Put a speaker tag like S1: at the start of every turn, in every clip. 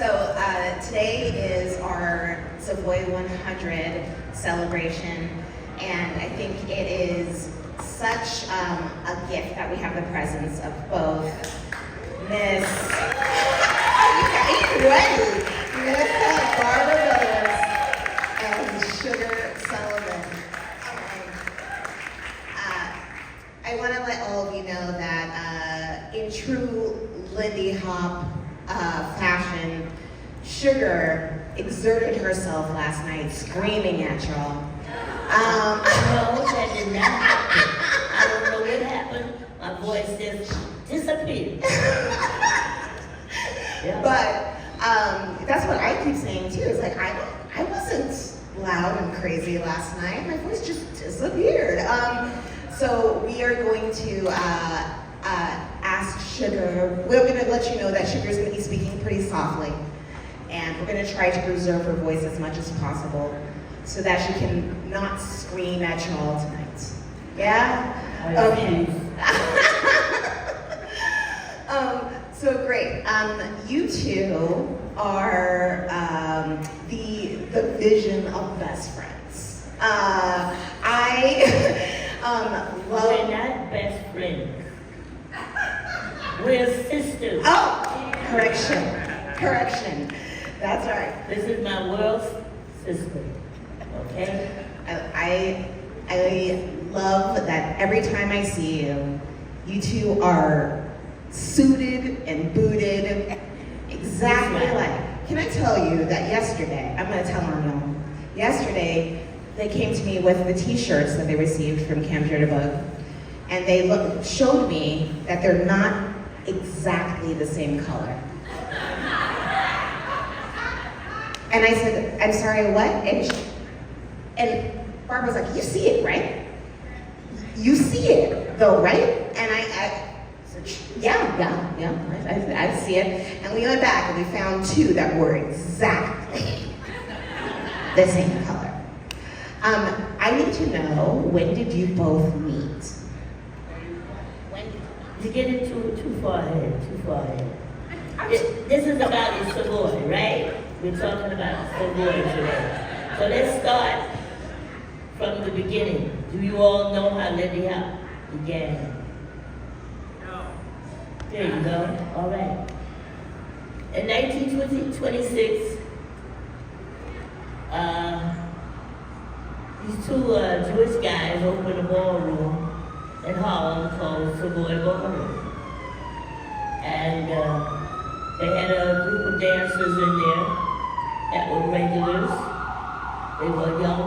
S1: Today is our Savoy 100 celebration, and I think it is such a gift that we have the presence of both Miss, are you ready? Miss Barbara Williams and Sugar Sullivan. I want to let all of you know that in true Lindy Hop fashion, Sugar exerted herself last night screaming at y'all.
S2: No, that did not happen. I don't know what happened. My voice just disappeared. Yeah.
S1: But that's what I keep saying too. It's like I wasn't loud and crazy last night. My voice just disappeared. So we are going to ask Sugar. We're going to let you know that Sugar is going to be speaking pretty softly, and we're going to try to preserve her voice as much as possible so that she can not scream at y'all tonight. Yeah? Okay. So great. You two are the vision of best friends.
S2: We're not best friends. We're sisters.
S1: Oh, correction. That's right.
S2: This is my world's sister. Okay?
S1: I love that every time I see you, you two are suited and booted exactly like. Can I tell you that yesterday, I'm going to tell on y'all, yesterday they came to me with the t-shirts that they received from Camp Jitterbug, and they showed me that they're not exactly the same color. And I said, I'm sorry, what? And Barbara was like, you see it, right? You see it, though, right? And I said, yeah, I see it. And we went back and we found two that were exactly the same color. I need to know, when did you both meet?
S2: You get it too far ahead. This is about the Savoy, right? We're talking about Savoy today. So let's start from the beginning. Do you all know how Lindy Hop began? No. There you go. All right. In 1926, these two Jewish guys opened a ballroom in Harlem called Savoy Ballroom. And they had a group of dancers in there that were regulars. They were young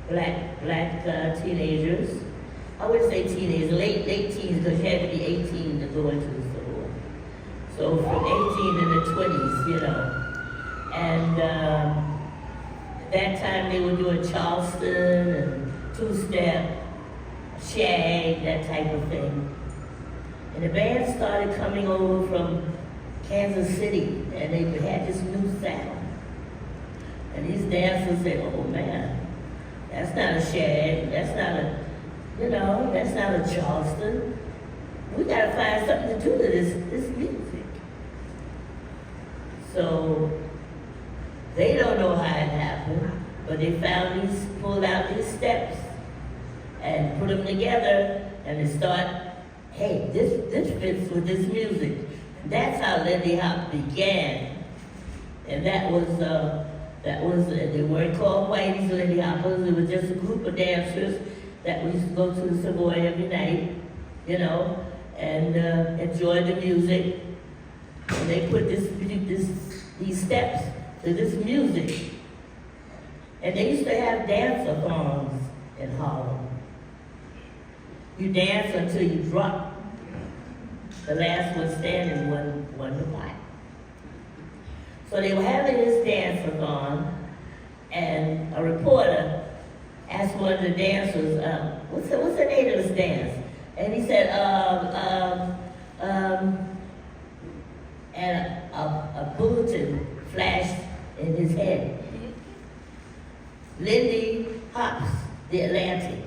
S2: black teenagers. I wouldn't say teenagers, late teens, because you had to be 18 to go into the Savoy. So from 18 in the 20s, you know. And that time they were doing Charleston and two-step, shag, that type of thing. And the band started coming over from Kansas City, and they had this new sound. And these dancers said, oh man, that's not a shag, that's not a Charleston. We gotta find something to do with this music. So they don't know how it happened, but they pulled out these steps and put them together, and they start, hey, this fits with this music. And that's how Lindy Hop began. And that was they weren't called Whitey's Lindy Hoppers. It was just a group of dancers that we used to go to the Savoy every night, you know, and enjoy the music. And they put these steps to this music. And they used to have dance-a-thons in Harlem. You dance until you drop. The last one standing won the fight. So they were having this dance-a-thon, and a reporter asked one of the dancers, what's the name of this dance? And he said, and a bulletin flashed in his head. Lindy Hop's The Atlantic.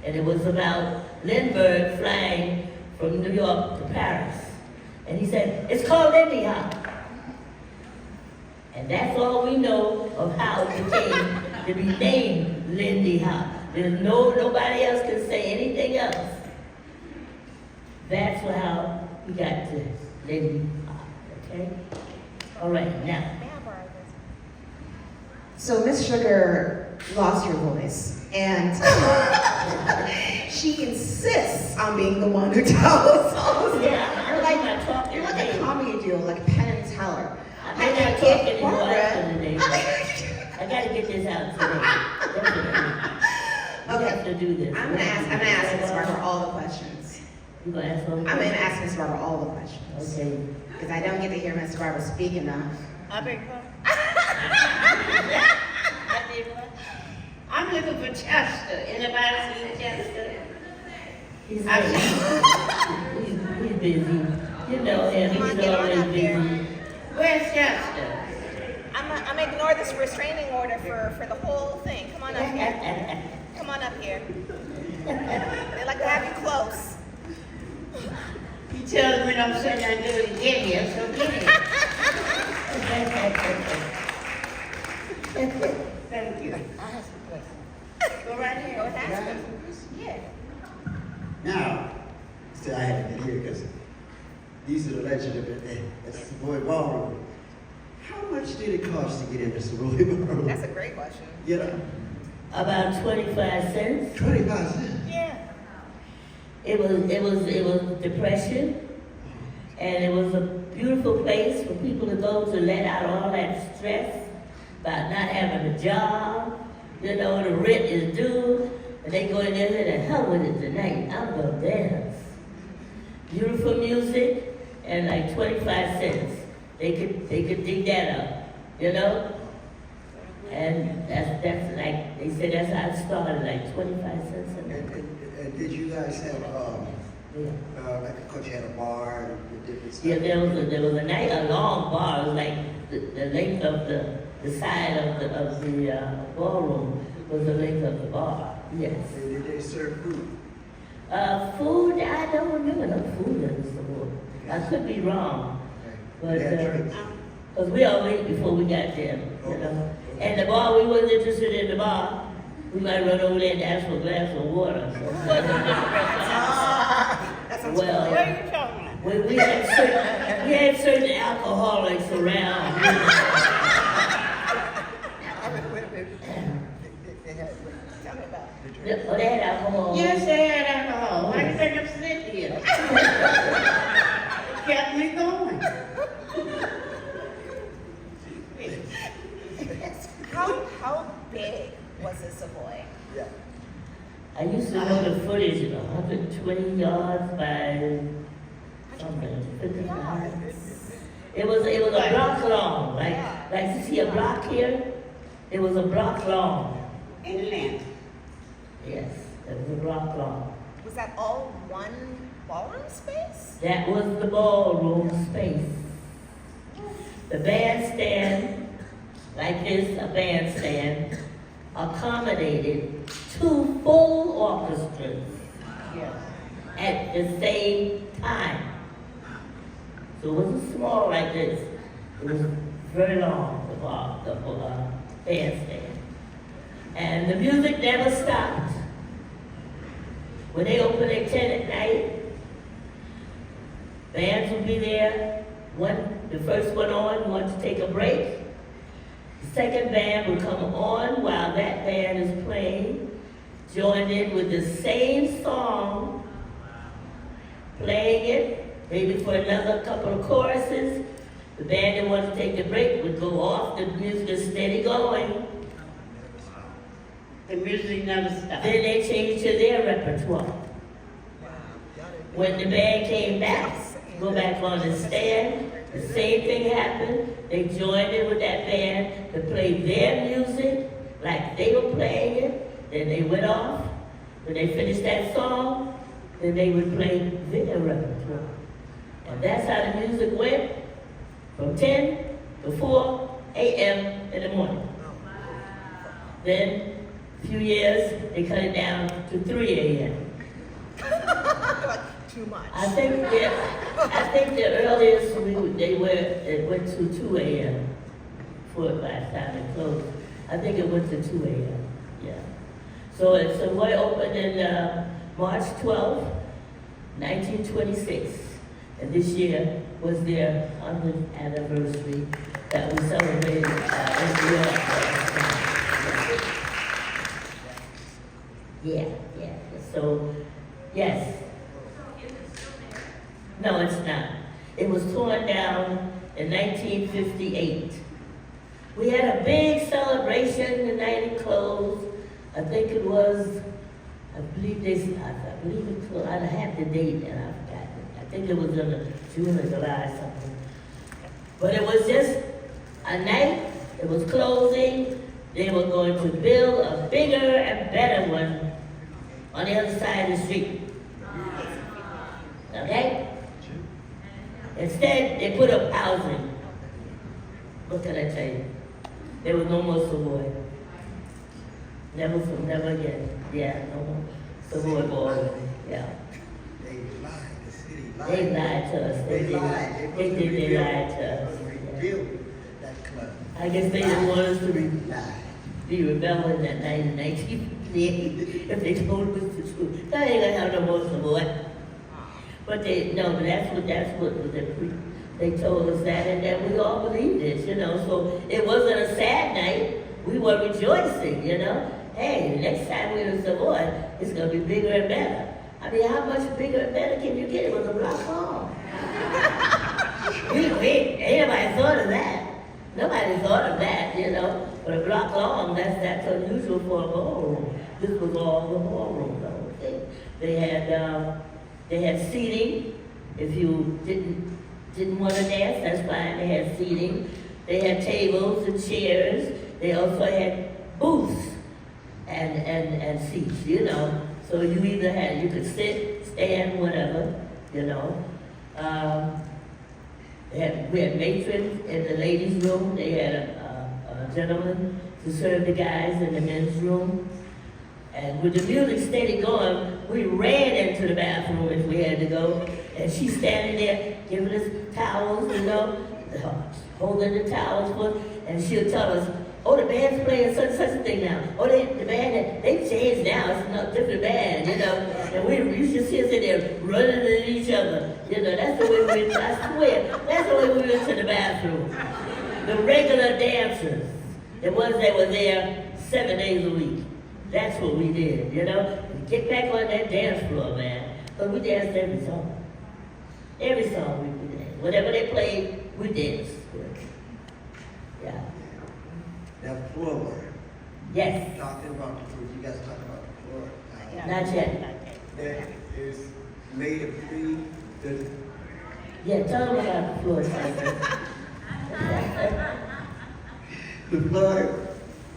S2: And it was about Lindbergh flying from New York to Paris. And he said, it's called Lindy Hop. And that's all we know of how it came to be named Lindy Hop. There's nobody else can say anything else. That's how we got to Lindy Hop, okay? All right, now.
S1: So Miss Sugar lost your voice, and she insists on being the one who tells songs.
S2: Yeah,
S1: You're like a comedy duo, like Penn and Teller. I can't get
S2: anymore after today. I gotta get this out today.
S1: Okay.
S2: We have to do this.
S1: I'm gonna ask Miss Barbara all the questions.
S2: You gonna ask one?
S1: I'm gonna ask Miss Barbara all the questions.
S2: Okay.
S1: Because I don't get to hear Miss Barbara speak enough.
S3: I beg your pardon? I'm looking for Chester. Anybody see Chester?
S2: He's busy. You know him, he's always busy.
S3: Where's Chester?
S4: I'm ignore this restraining order for the whole thing. Come on up here. Come on up here. They like to have you close.
S3: He tells me I'm saying I do it get here, so get here. Thank you.
S4: Go right here. Go ahead. Yeah.
S5: Now, see, I haven't been here because these are the legends at the Savoy Ballroom. How much did it cost to get into Savoy Ballroom?
S4: That's a great question.
S5: You know,
S2: About 25 cents.
S5: 25 cents.
S4: Yeah.
S2: It was depression, and it was a beautiful place for people to go to let out all that stress about not having a job. You know, the rent is due, and they go in there and say, the hell with it tonight, I'm gonna dance. Beautiful music, and like 25 cents. They could dig that up, you know? And that's like, they said that's how it started, like 25 cents a night.
S5: And did you guys have,
S2: Yeah.
S5: like, of course you had a bar and different stuff?
S2: Yeah, there was a long bar. It was like the length of the side of the ballroom was the length of the bar. Yes.
S5: And did they serve food?
S2: Food, I don't remember no food in the store. I could be wrong, but
S5: They had drinks?
S2: because we all ate before we got there, you know. And the bar, we wasn't interested in the bar. We might run over there and ask for a glass of water.
S4: That sounds
S2: Well,
S3: What are you talking about?
S2: we had certain alcoholics around.
S4: Tell me about it.
S2: Oh, they had alcohol.
S3: Yes, they had alcohol. Why do you think I'm sitting here? It kept me going.
S4: How big was the Savoy?
S5: Yeah.
S2: I used to know the footage of 120 yards by something, 50 yards. It was a block long, like you see a block here? It was a block long.
S3: In length.
S2: Yes, it was a block long.
S4: Was that all one ballroom space?
S2: That was the ballroom space. The bandstand, like this, a bandstand, accommodated 2 full orchestras
S3: Yes.
S2: at the same time. So it wasn't small like this. It was very long, the bandstand. And the music never stopped. When they opened at 10 at night, bands would be there. The first one wanted to take a break. The second band would come on while that band is playing, joined in with the same song, playing it, maybe for another couple of choruses. The band that wanted to take the break would go off, the music is steady going.
S3: The music never stopped.
S2: Then they changed to their repertoire. When the band came back, go back on the stand, the same thing happened. They joined in with that band to play their music like they were playing it. Then they went off. When they finished that song, then they would play their repertoire. And that's how the music went from 10 to 4 a.m. in the morning. Then, a few years, they cut it down to 3 a.m.
S4: Like too much.
S2: I think the earliest it went to 2 a.m. before by the time it closed. I think it went to 2 a.m. Yeah. So Savoy opened in March 12th, 1926. And this year was their 100th anniversary that we celebrated in New York. Yeah. So, yes. No, it's not. It was torn down in 1958. We had a big celebration the night it closed. I think it was, I believe it closed, I have the date and I forgot it. I think it was in June or July or something. But it was just a night, it was closing. They were going to build a bigger and better one on the other side of the street. Okay? Instead, they put up housing. What can I tell you? There was no more Savoy. Never again. Yeah, no more Savoy boy. Yeah.
S5: They lied, the city lied.
S2: They lied to us. They lied to us.
S5: Rebuild that club.
S2: I guess they didn't want us to be rebelling that night in 1958 if they told us the truth. They ain't gonna have no more Savoy. But that's what they told us that, and then we all believed it, So it wasn't a sad night. We were rejoicing, Hey, the next time we're in Savoy, it's gonna be bigger and better. I mean, how much bigger and better can you get? It was a block long. Ain't nobody thought of that. Nobody thought of that, But a block long, that's unusual for a ballroom. This was all the ballroom, though. They had seating. If you didn't want to dance, that's fine. They had seating. They had tables and chairs. They also had booths and seats, So you you could sit, stand, whatever, we had matrons in the ladies' room. They had a gentleman to serve the guys in the men's room. And with the music steady going, we ran into the bathroom if we had to go. And she's standing there giving us towels, holding the towels for us. And she'll tell us, oh, the band's playing such a thing now. Oh, the band, they've changed now. It's a different band, And we used to see us in there running at each other. That's the way we went, I swear, that's the way we went to the bathroom. The regular dancers, the ones that were there 7 days a week. That's what we did, Get back on that dance floor, man. But we danced every song. Every song we danced. Whatever they played, we danced. Yeah.
S5: That floor work.
S2: Yes.
S5: Talking about the food, you guys talk about the floor.
S2: Not yet.
S5: That is made of three.
S2: Yeah, tell them about the floor, Simon.
S5: The floor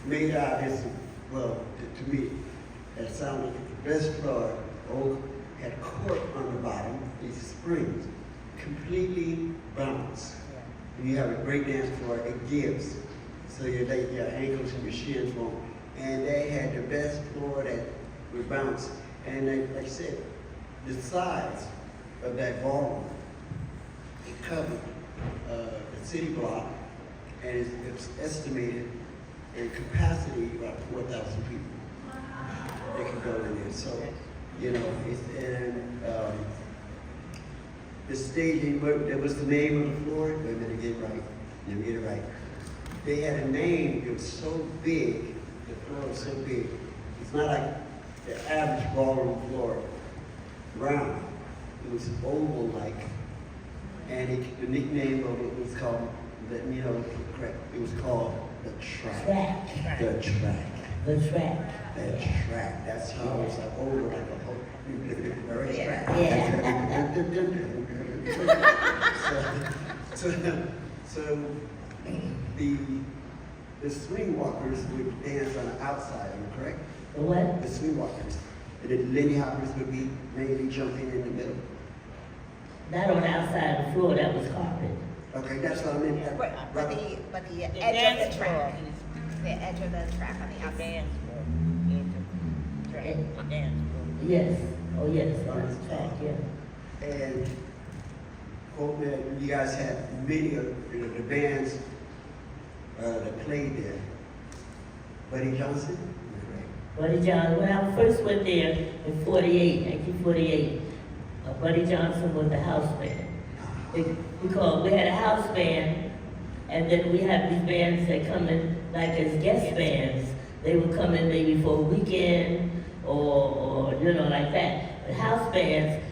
S5: made out is, well, to me, that sounded like the best floor. Oak had cork on the bottom, these springs, completely balanced. When you have a great dance floor, it gives. So your ankles and your shins won't. And they had the best floor that would bounce. And like I said, the size of that ballroom, it covered the city block, and it's estimated in capacity about 4,000 people. They can go in there. So, the staging, that was the name of the floor. Wait a minute, get it right. They had a name, it was so big, the floor was so big. It's not like the average ballroom floor, round. It was oval-like, and the nickname of it was called, it was called the track. The track.
S2: The track.
S5: The track. That's how it was like over like a whole track. So the swing walkers would dance on the outside, am I correct?
S2: The what?
S5: The swing walkers. And the lady hoppers would be mainly jumping in the middle.
S2: Not on the outside of the floor, that was carpet.
S5: Okay, that's what I meant.
S1: But the edge of the track. The edge of the track on the outside.
S2: Yes. Oh, yes, on the track, yeah.
S5: And hope that you guys had many of the bands that played there. Buddy Johnson?
S2: Buddy Johnson, when I first went there in 1948, Buddy Johnson was the house band. Because we had a house band, and then we had these bands that come in like as guest bands. They would come in maybe for a weekend or you know, like that. But house bands,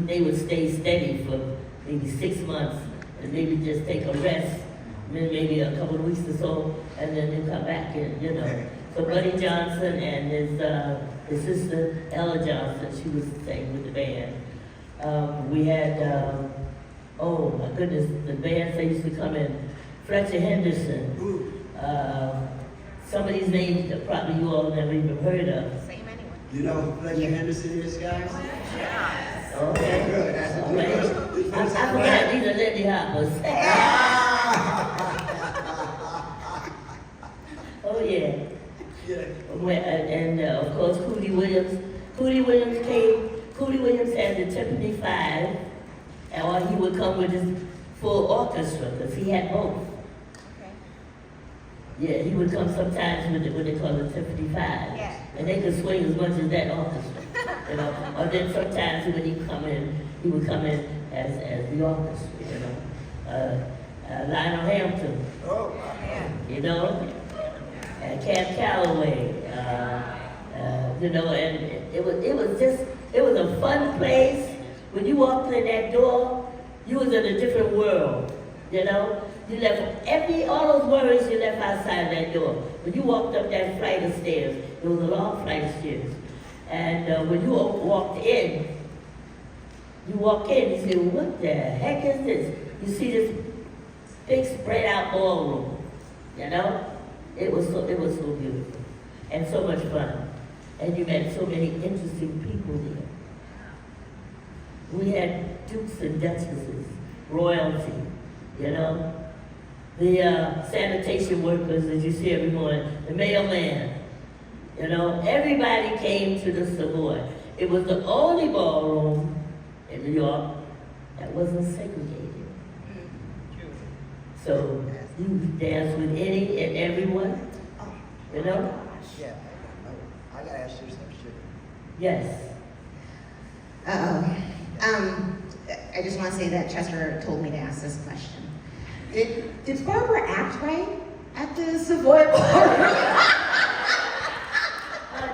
S2: they would stay steady for maybe 6 months and maybe just take a rest, maybe a couple of weeks or so, and then they come back and, you know. So Buddy Johnson and his sister Ella Johnson, she was staying with the band. We had, oh my goodness, the bands that used to come in, Fletcher Henderson. Some of these names that probably you all never even heard of.
S4: Same anyway.
S5: You know who Fletcher Henderson is, guys?
S2: Okay.
S5: Good, that's a
S2: All right. I forgot these are Lindy Hoppers. Oh yeah. And of course Cootie Williams. Cootie Williams had the Tiffany 5, or he would come with his full orchestra, because he had both.
S4: Okay.
S2: Yeah, he would come sometimes with what they call the Tiffany 5.
S4: Yeah.
S2: And they could swing as much as that orchestra. You know? Or then sometimes when he would come in as the orchestra, you know. Lionel Hampton.
S5: Oh, wow.
S4: Yeah.
S2: You know, and Camp Calloway, you know, and it was a fun place. When you walked in that door, you was in a different world, you know. You left all those worries you left outside that door. When you walked up that flight of stairs, it was a long flight of stairs, and when you walk in, you say, what the heck is this? You see this big spread out ballroom, you know? It was so beautiful and so much fun. And you met so many interesting people there. We had dukes and duchesses, royalty, you know? The sanitation workers that you see every morning, the mailman, you know? Everybody came to the Savoy. It was the only ballroom in New York that wasn't segregated. So you dance with any and everyone, you know?
S5: Yeah. I gotta ask you some shit.
S2: Yes.
S1: I just want to say that Chester told me to ask this question. Did Barbara act right at the Savoy Bar?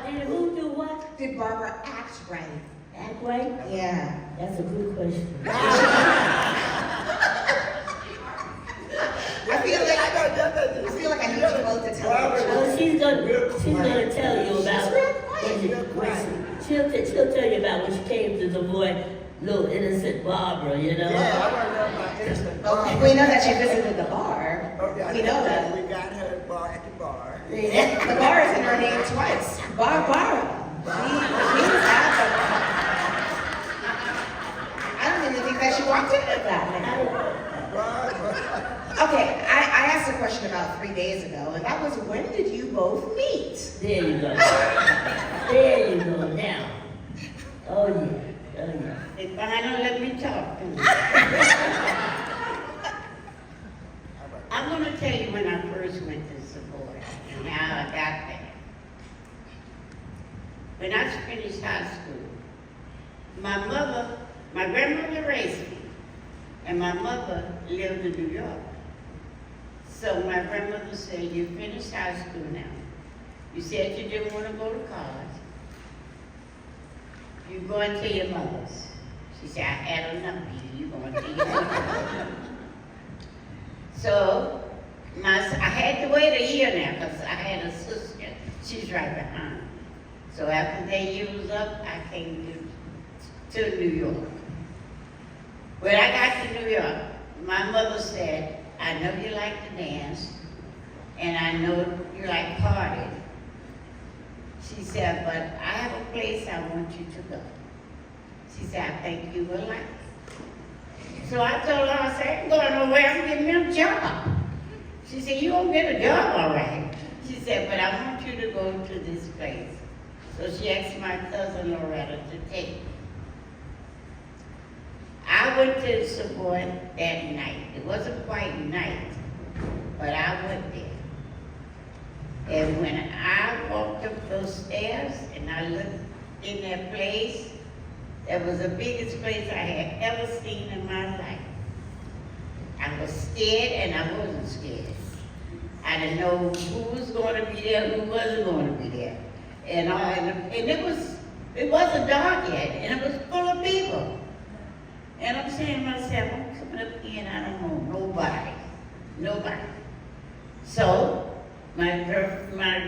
S2: Did who do what?
S1: Did Barbara act right?
S2: Act right?
S1: Yeah.
S2: That's a good question.
S1: I feel like I need you both to tell me.
S2: Well, she's gonna tell you about she'll tell you about when she came to the boy, little innocent Barbara, you know.
S5: Yeah, I want to know about innocent Barbara.
S1: Okay, we know that she visited the bar.
S5: Okay,
S1: We know that.
S5: We got her at the bar.
S1: The bar is in her name twice. Barbara. I don't even think that she walked in with that name. Okay, I asked a question about 3 days ago, and that was, when did you both meet?
S2: There you go. There you go now. Oh yeah. Oh yeah.
S3: If I don't let me talk. I'm going to tell you when I first went to Savoy and how I got there. When I finished high school, my grandmother raised me, and my mother lived in New York. So my grandmother said, you finished high school now. You said you didn't want to go to college. You going to your mother's. She said, I had enough of you. You going to your mother's. So I had to wait a year now because I had a sister. She's right behind. So after that year was up, I came to New York. When I got to New York, my mother said, I know you like to dance, and I know you like party. She said, but I have a place I want you to go. She said, I think you will like it. So I told her, I said, I ain't going nowhere, I'm getting me a job. She said, you won't get a job, all right. She said, but I want you to go to this place. So she asked my cousin Loretta to take me. I went to Savoy that night. It wasn't quite night, but I went there. And when I walked up those stairs and I looked in that place, that was the biggest place I had ever seen in my life. I was scared and I wasn't scared. I didn't know who was going to be there, who wasn't going to be there. And it wasn't dark yet, and it was full of people. And I'm saying to myself, I'm coming up here and I don't know nobody. So my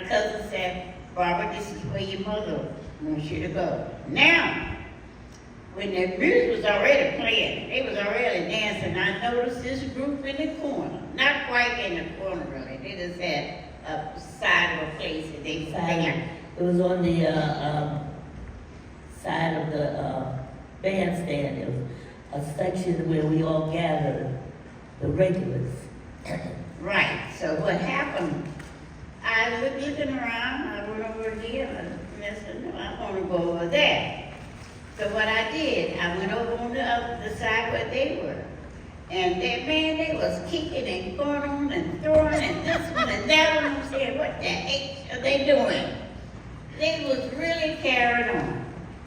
S3: cousin said, Barbara, this is where your mother wants you to go. Now, when the music was already playing, they was already dancing, I noticed this group in the corner. Not quite in the corner, really. They just had a side of a place that they sang.
S2: It was on the side of the bandstand. There was a section where we all gathered, the regulars.
S3: Right. So what happened? I was looking around. I went over here, and I said, "No, I want to go over there." So what I did, I went over on the side where they were, and they was kicking and going on and throwing and this one and that one. I'm saying, "What the heck are they doing?" They was really carrying on,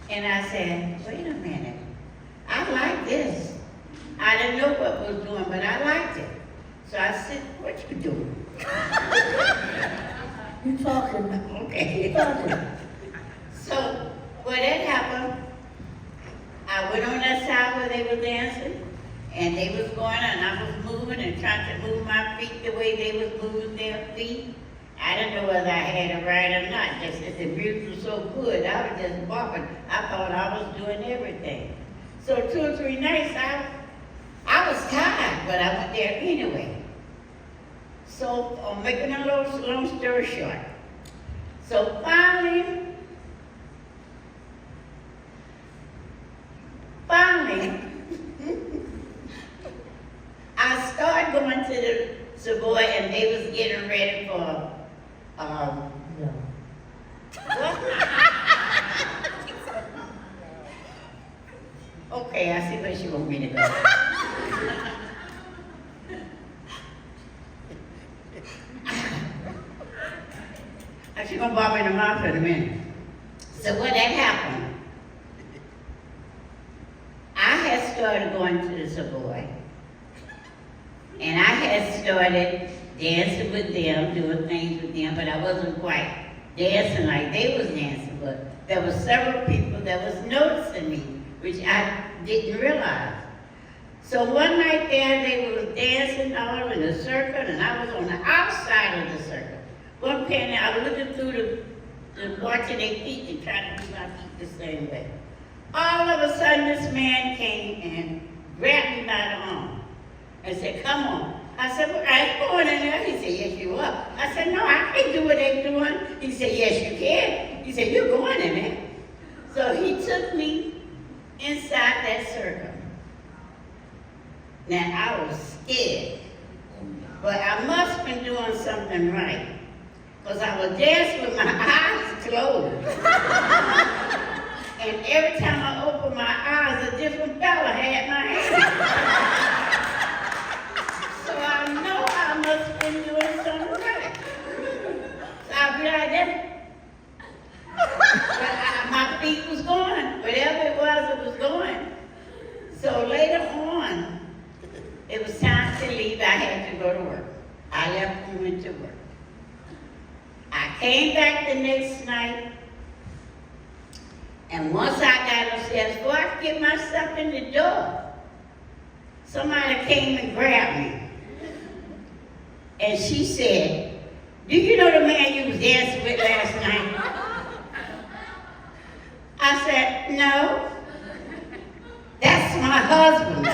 S3: and I said, "Wait a minute, I like this." I didn't know what was doing, but I liked it. So I said, "What you doing?"
S2: You talking?
S3: Okay.
S2: You talking?
S3: So when that happened, I went on that side where they were dancing, and they was going, and I was moving and trying to move my feet the way they was moving their feet. I didn't know whether I had it right or not. Just that the music was so good, I was just bopping. I thought I was doing everything. So 2 or 3 nights, I was tired, but I went there anyway. So I'm making a long story short. So finally, I started going to the Savoy, and they was getting ready for,
S2: No.
S3: Okay, I see where she wants me to go. She's gonna bob in the mouth in a minute. So when that happened, I had started going to the Savoy, and I had started dancing with them, doing things with them, but I wasn't quite dancing like they was dancing, but there were several people that was noticing me, which I didn't realize. So one night there, they were dancing all in a circle, and I was on the outside of the circle. One penny, I was looking through the watching their feet and trying to do my feet the same way. All of a sudden, this man came and grabbed me by the arm and said, "Come on." I said, "Well, I ain't going in there." He said, "Yes, you are." I said, "No, I can't do what they're doing." He said, "Yes, you can." He said, "You're going in there." So he took me inside that circle. Now, I was scared, but I must have been doing something right, because I was dancing with my eyes closed. And every time I opened my eyes, a different fella had my hand. So I know I must have been doing something right. So I'll be like that. But my feet was going. Whatever it was going. So later on, it was time to leave. I had to go to work. I left and went to work. I came back the next night, and once I got upstairs, before I could get myself in the door, somebody came and grabbed me. And she said, "Do you know the man you was dancing with last night?" I said, "No." "That's my husband."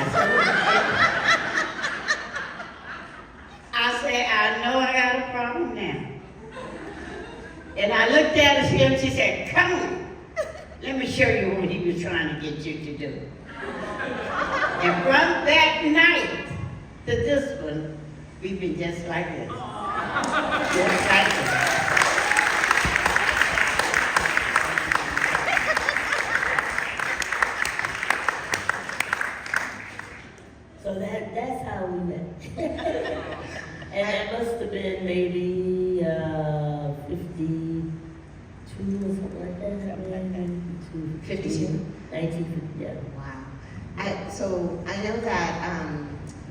S3: I said, "I know I got a problem now." And I looked at her and she said, "Come on, let me show you what he was trying to get you to do." And from that night to this one, we've been just like this. Just like this.
S2: So that's how we met. And that must have been maybe
S1: 52?
S2: 1950, yeah.
S1: Wow. So I know that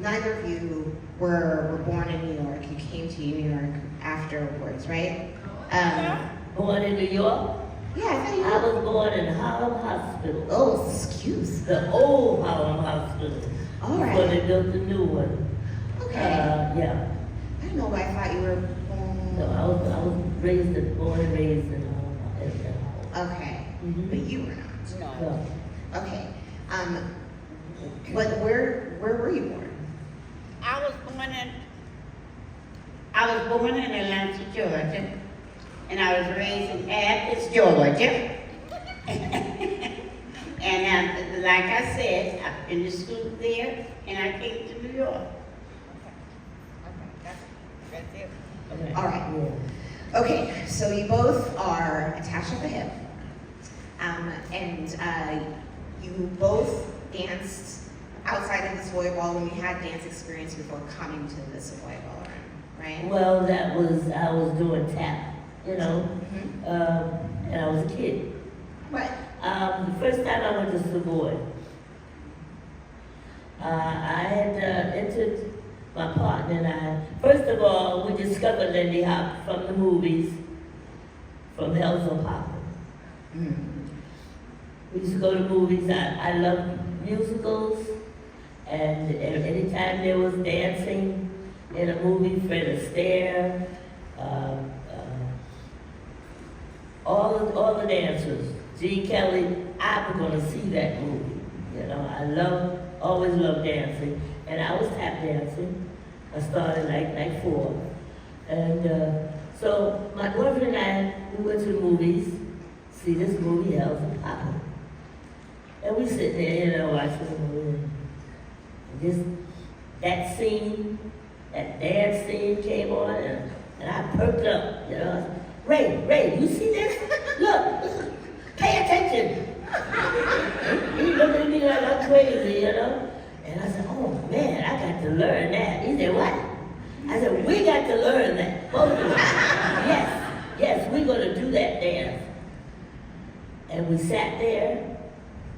S1: neither of you were born in New York. You came to New York afterwards, right?
S2: Born in New York?
S1: Yeah, I thought you
S2: I
S1: were.
S2: was born in Harlem Hospital.
S1: Oh, excuse.
S2: The old Harlem Hospital.
S1: All
S2: Before
S1: right.
S2: they built the new one.
S1: Okay.
S2: Yeah.
S1: I don't know why I thought you were born.
S2: No, I was born and raised in Harlem.
S1: Okay.
S2: Mhm.
S1: But you were not.
S2: No.
S1: Okay. Where were you born?
S3: I was born in Atlanta, Georgia, and I was raised in Athens, Georgia. And like I said, I finished school there, and I came to New York.
S4: That's it.
S2: Okay.
S1: All right.
S2: Yeah.
S1: Okay, so you both are attached at the hip, and you both danced outside of the Savoy Ballroom. You had dance experience before coming to the Savoy Ballroom, right?
S2: Well, I was doing tap, you know, and I was a kid.
S1: What?
S2: The first time I went to Savoy, I had entered my partner and I. First of all, we discovered Lindy Hop from the movies, from Hell's on Papa. We used to go to movies. I love musicals, and anytime there was dancing in a movie, Fred Astaire, all the dancers, Gene Kelly, I was going to see that movie. You know, always loved dancing, and I was tap dancing. I started like 4, and so my boyfriend and I, we went to the movies, see this movie, Hell's on Papa. And we sit there, you know, watching the movie. And that scene, that dance scene came on, and I perked up, you know. Ray, you see this? Look, pay attention. He looked at me like I'm crazy, you know. And I said, oh man, I got to learn that. He said, what? I said, we got to learn that, both of us. Yes, we're gonna do that dance. And we sat there,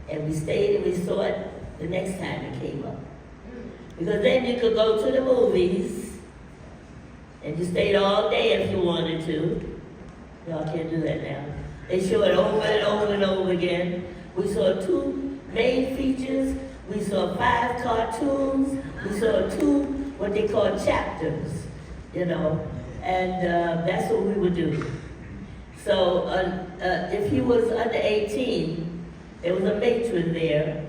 S2: and we stayed and we saw it the next time it came up. Because then you could go to the movies, and you stayed all day if you wanted to. Y'all can't do that now. They show it over and over and over again. We saw 2 main features, we saw 5 cartoons, we saw 2 what they call chapters, you know, and that's what we would do. So if he was under 18, there was a matron there,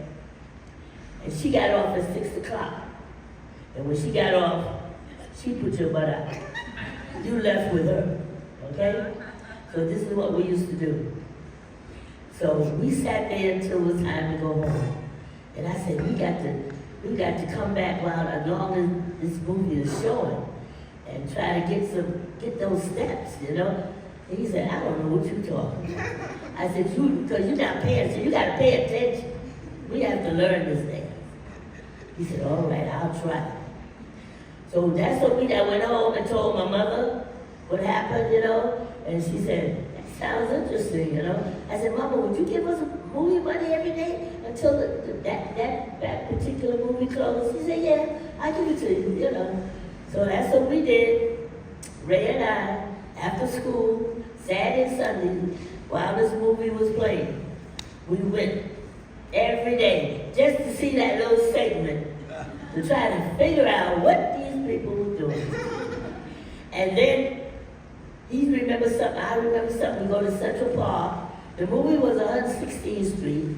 S2: and she got off at 6 o'clock. And when she got off, she put your butt out. You left with her, okay? So this is what we used to do. So we sat there until it was time to go home. And I said, we got to come back while as long as this movie is showing and try to get those steps, you know? And he said, I don't know what you're talking about. I said, because you're not paying attention, you gotta pay attention. We have to learn this thing. He said, all right, I'll try. So that's what I went home and told my mother what happened, you know? And she said, that sounds interesting, you know? I said, Mama, would you give us movie money every day until that particular movie closed? She said, yeah, I'll give it to you, you know? So that's what we did. Ray and I, after school, Saturday and Sunday, while this movie was playing, we went every day just to see that little segment, to try to figure out what these people were doing. And then he remembers something, I remember something. We go to Central Park. The movie was 116th Street.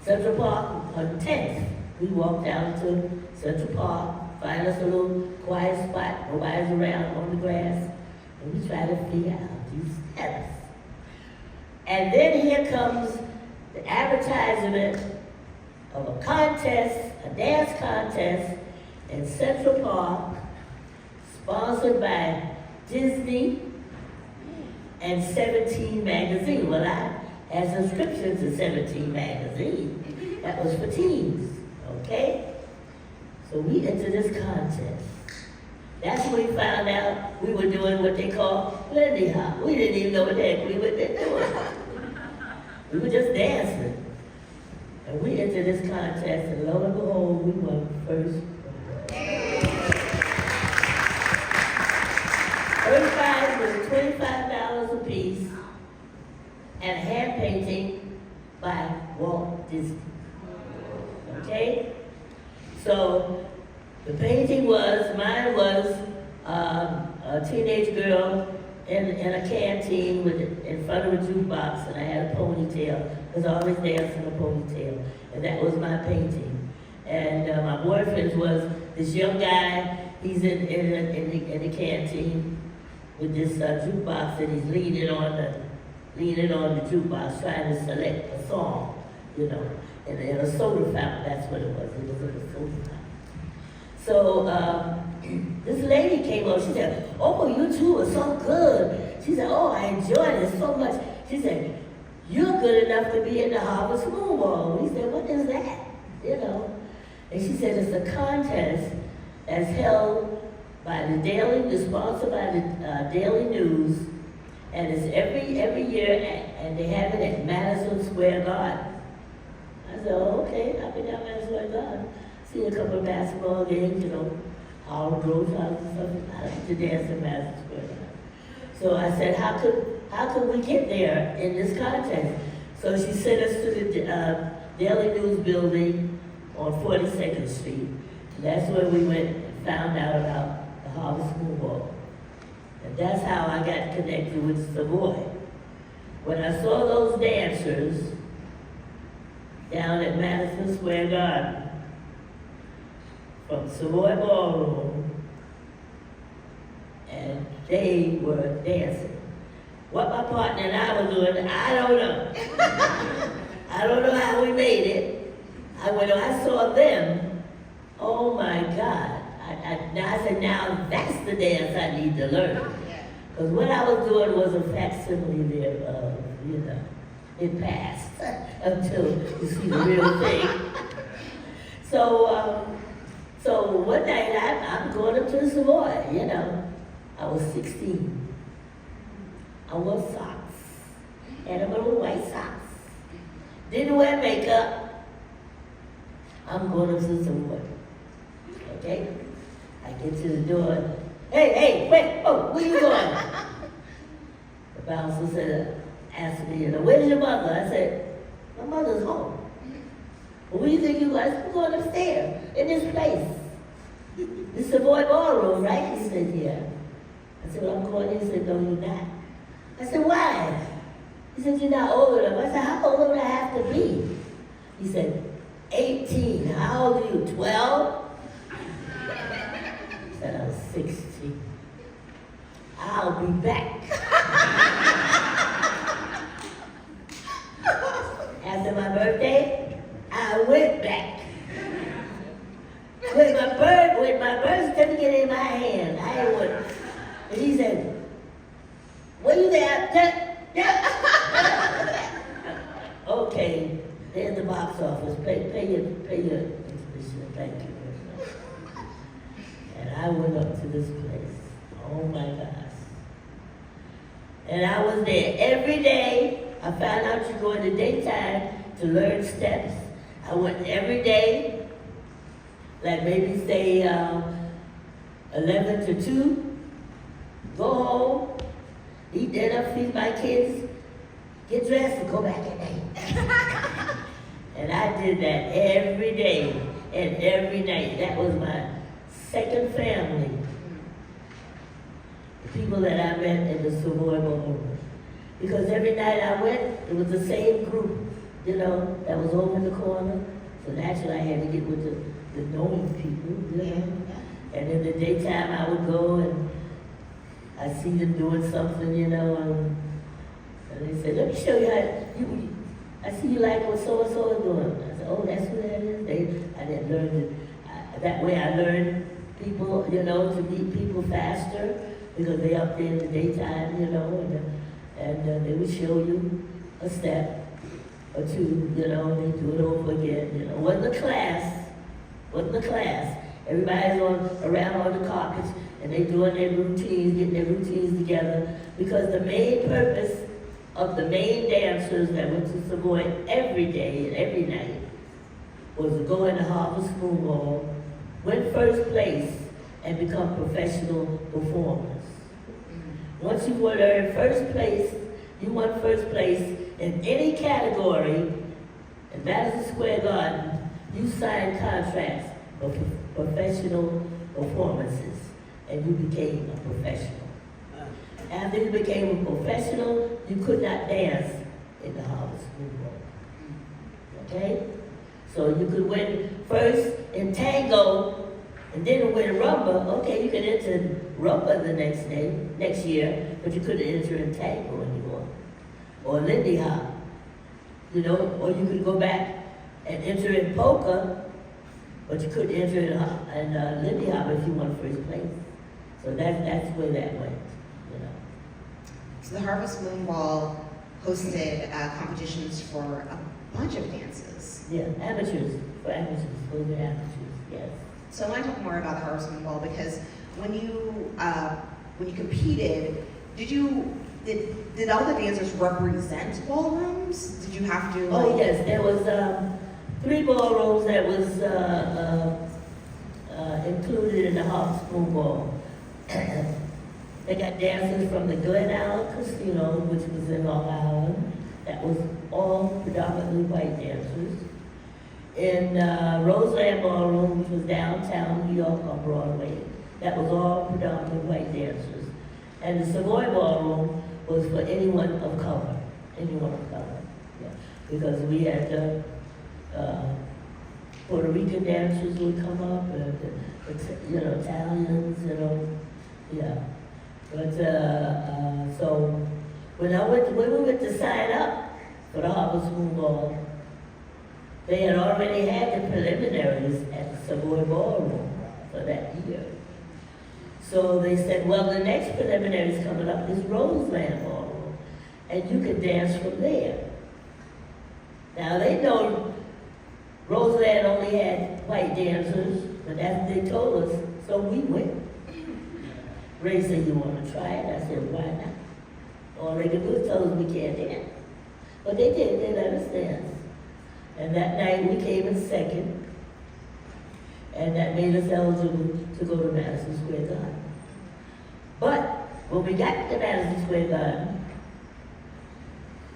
S2: Central Park on 10th. We walked down to Central Park, find us a little quiet spot, nobody's around on the grass, and we try to figure out these steps. And then here comes the advertisement of a contest, a dance contest in Central Park, sponsored by Disney and 17 magazine. Well, I had subscriptions to 17 magazine. That was for teens, okay? So we entered this contest. That's when we found out we were doing what they call Lindy Hop. We didn't even know what the heck we were doing. We were just dancing. And we entered this contest, and lo and behold, we won first. First prize was $25 apiece and a hand painting by Walt Disney. Okay? So the painting mine was a teenage girl in a canteen in front of a jukebox, and I had a ponytail. I was always dancing a ponytail, and that was my painting. And my boyfriend was this young guy. He's in the canteen with this jukebox, and he's leaning on the jukebox, trying to select a song, you know, in a soda fountain. That's what it was. It was in a soda fountain. So this lady came over. She said, "Oh, you two are so good." She said, "Oh, I enjoyed it so much." She said, "You're good enough to be in the Harvest Moon Ball." We said, "What is that?" You know. And she said, "It's a contest that's held by it's sponsored by the Daily News, and it's every year, and they have it at Madison Square Garden." I said, "Oh, okay, I've been down Madison Square Garden. Seen a couple of basketball games, you know, Aroldo and stuff. I like to dance in Madison Square Garden." So I said, how could we get there in this contest? So she sent us to the Daily News building on 42nd Street. And that's where we went and found out about the Harvest Moon Ball. And that's how I got connected with Savoy. When I saw those dancers down at Madison Square Garden, from Savoy Ballroom, and they were dancing. What my partner and I were doing, I don't know. I don't know how we made it. When I saw them, oh my God. I said, now that's the dance I need to learn. Because what I was doing was a facsimile thereof, you know. It passed until you see the real thing. So one night I'm going up to the Savoy, you know. I was 16. I wore socks, and I wore white socks. Didn't wear makeup. I'm going up to the Savoy. Okay? I get to the door. Hey, wait, oh, where you going? The bouncer said, asked me, you know, where's your mother? I said, my mother's home. Well, where do you think you guys? I'm going upstairs, in this place. This Savoy Ballroom, right? He said, yeah. I said, well, I'm going in. He said, no, you're not. I said, why? He said, you're not old enough. I said, how old would I have to be? He said, 18. How old are you, 12? I said, I was 16. I'll be back. After my birthday, I went back. With my birth certificate in my hand, I went. And he said, what are you there? Okay, there's the box office. Pay your exhibition. Thank you very much. And I went up to this place. Oh my gosh. And I was there every day. I found out you go in the daytime to learn steps. I went every day, like maybe say 11 to 2, go home, eat dinner, feed my kids, get dressed, and go back at night. And I did that every day and every night. That was my second family. The people that I met in the Savoy Ballroom. Because every night I went, it was the same group, you know, that was over in the corner. So naturally I had to get with the knowing people, you know. And in the daytime I would go and I see them doing something, you know, and they said, let me show you how, I see you like what so-and-so is doing. I said, oh, that's what that is? I didn't learn it. That way I learned people, you know, to meet people faster because they up there in the daytime, you know, and they would show you a step or two, you know, they do it over again, you know. Wasn't a class. Everybody's around on the carpets and they doing their routines, getting their routines together because the main purpose of the main dancers that went to Savoy every day and every night was to go in the Harvest Moon Ball, win first place, and become professional performers. Once you were in first place, you won first place in any category in Madison Square Garden, you signed contracts for professional performances, and you became a professional. After you became a professional, you could not dance in the Harvest Moon Ball. Okay? So you could win first in tango, and then win rumba. Okay, you could enter rumba the next year, but you couldn't enter in tango anymore. Or Lindy Hop, you know, or you could go back and enter in polka, but you couldn't enter in Lindy Hop if you won first place. So that's where that went, you know.
S1: So the Harvest Moon Ball hosted competitions for a bunch of dances.
S2: Yeah, amateurs, for amateurs, those are amateurs, yes.
S1: So I want to talk more about the Harvest Moon Ball because when you competed, did all the dancers represent ballrooms? Did you have to?
S2: Oh yes, there was 3 ballrooms that was included in the Harvest Moon Ball. They got dancers from the Glen Allen Casino, which was in Long Island. That was all predominantly white dancers. In Roseland Ballroom, which was downtown New York on Broadway, that was all predominantly white dancers. And the Savoy Ballroom was for anyone of color, yeah. Because we had Puerto Rican dancers would come up, Italians, yeah. But so when we went to sign up for the Harvest Moon Ball, they had already had the preliminaries at the Savoy Ballroom for that year. So they said, well, the next preliminaries coming up is Roseland Ballroom, and you can dance from there. Now they know Roseland only had white dancers, but that's what they told us, so we went. Ray said, you want to try it? I said, why not? All they could do is tell us we can't dance. But they did, they let us dance. And that night we came in second, and that made us eligible to go to Madison Square Garden. But when we got to Madison Square Garden,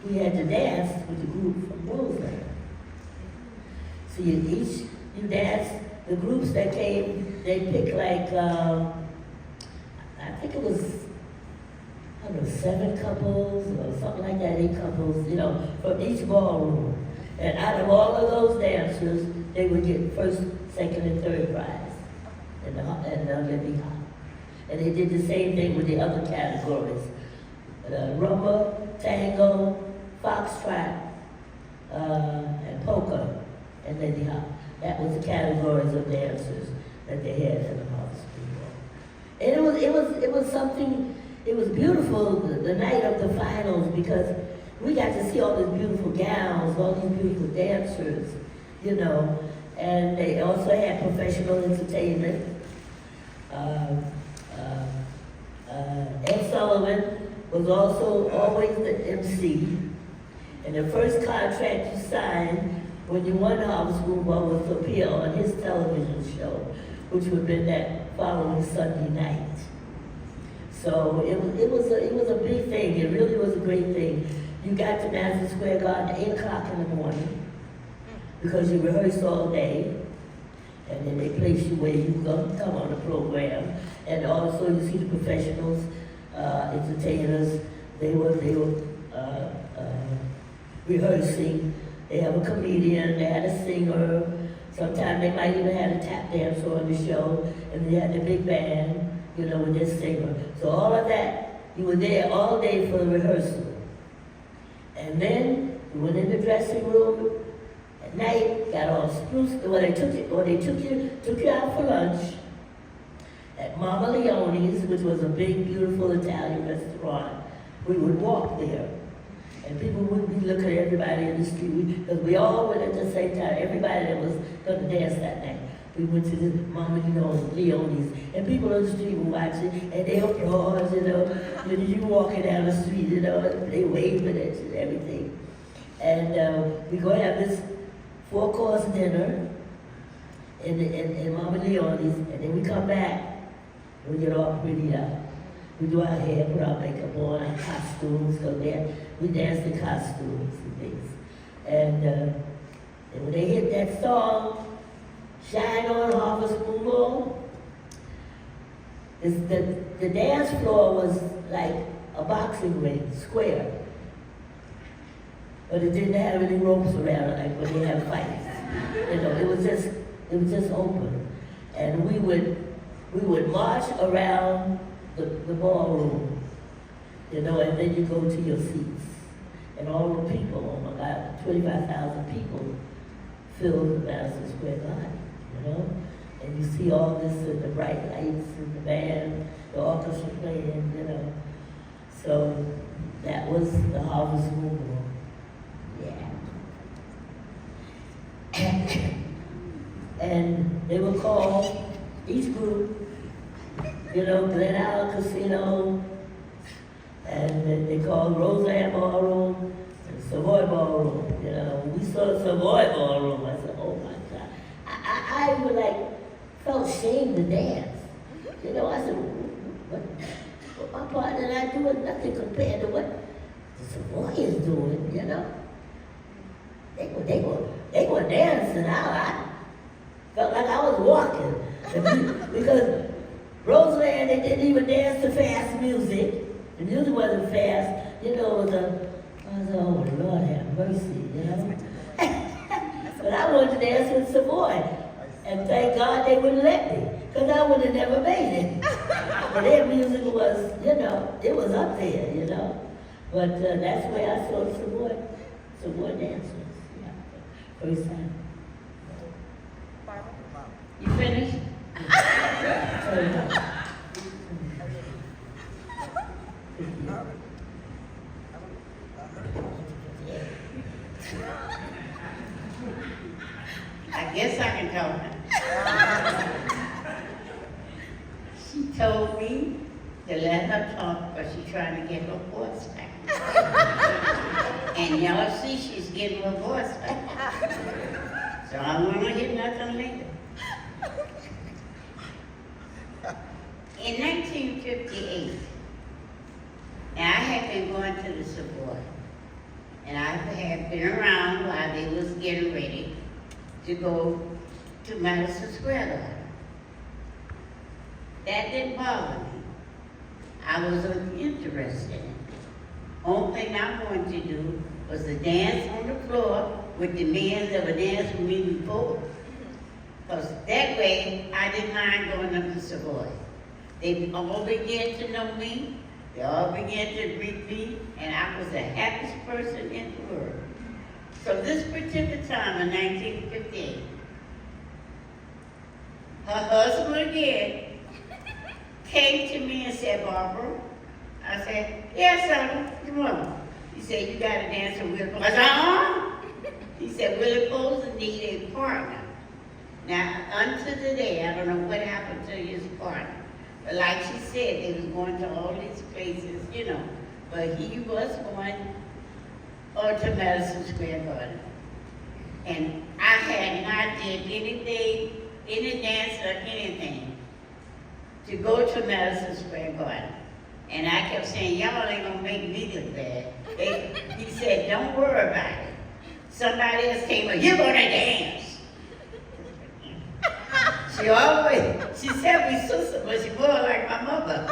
S2: we had to dance with the group from Roseland. So you dance, the groups that came, they picked like, I think it was, 7 couples or something like that, 8 couples, from each ballroom. And out of all of those dancers, they would get first, second, and third prize in the Lindy Hop. And they did the same thing with the other categories. Rumba, tango, foxtrot, and polka, and Lindy Hop. That was the categories of dancers that they had in the Harvest Moon Ball. And it was something, it was beautiful the night of the finals because we got to see all these beautiful gowns, all these beautiful dancers, and they also had professional entertainment. Ed Sullivan was also always the MC. And the first contract you signed when you won the Harvest Moon Ball was to appear on his television show, which would have been that following Sunday night. So it was a big thing. It really was a great thing. You got to Madison Square Garden at 8 o'clock in the morning because you rehearsed all day, and then they place you where you come on the program. And also you see the professionals, entertainers. They were rehearsing. They have a comedian. They had a singer. Sometimes they might even have a tap dancer on the show, and they had the big band, with their singer. So all of that, you were there all day for the rehearsal. And then you went in the dressing room at night, got all spruced. They took you out for lunch at Mama Leone's, which was a big, beautiful Italian restaurant. We would walk there, and people would be looking at everybody in the street because we all went at the same time. Everybody that was going to dance that night. We went to the Mama Leone's, and people on the street were watching, and they applaud, when you walking down the street, they waving at you and everything. And we go have this 4-course dinner in Mama Leone's, and then we come back, and we get all pretty up. We do our hair, put our makeup on, our costumes, we dance in costumes and things. And when they hit that song, Shine On Harvest Moon, the dance floor was like a boxing ring, square. But it didn't have any ropes around it like when they have fights. It was just open. And we would march around the ballroom, and then you go to your seats. And all the people, oh my God, 25,000 people filled the Madison Square Garden, And you see all this and the bright lights and the band, the orchestra playing, So that was the Harvest Moon. Yeah. And they were called, each group, Glen Island Casino, and they called Roseanne Ballroom and Savoy Ballroom. When we saw Savoy Ballroom, I said, oh my God. I felt ashamed to dance. I said, what my partner and I doing? Nothing compared to what the Savoy is doing, They were dancing. I felt like I was walking. Because Roseland, they didn't even dance to fast music. The music wasn't fast. It was oh Lord have mercy, But I wanted to dance with Savoy. And thank God they wouldn't let me, because I would have never made it. But their music was, it was up there, But that's where I saw Savoy dancers. First time.
S3: You finished? I guess I can talk now. She told me to let her talk, but she's trying to get her voice back. And y'all see she's getting her voice back. So I won't hear nothing later. In 1958, and I had been going to the Savoy, and I had been around while they was getting ready to go to Madison Square Garden. That didn't bother me. I wasn't interested in it. Only thing I wanted to do was to dance on the floor with the men that were dancing with me before. Because that way, I didn't mind going up to Savoy. They all began to know me. They all began to greet me, and I was the happiest person in the world. So this particular time in 1958, her husband again came to me and said, Barbara, I said, yes, son, come on. He said, you got to dance with Willie Post. I said, He said, Willie Post need a partner. Now, unto today, I don't know what happened to his partner. But like she said, they was going to all these places, But he was going to Madison Square Garden. And I had not did anything, any dance or anything, to go to Madison Square Garden. And I kept saying, y'all ain't gonna make me look bad. He said, don't worry about it. Somebody else came up, you're gonna dance. She said we sister, but she more like my mother.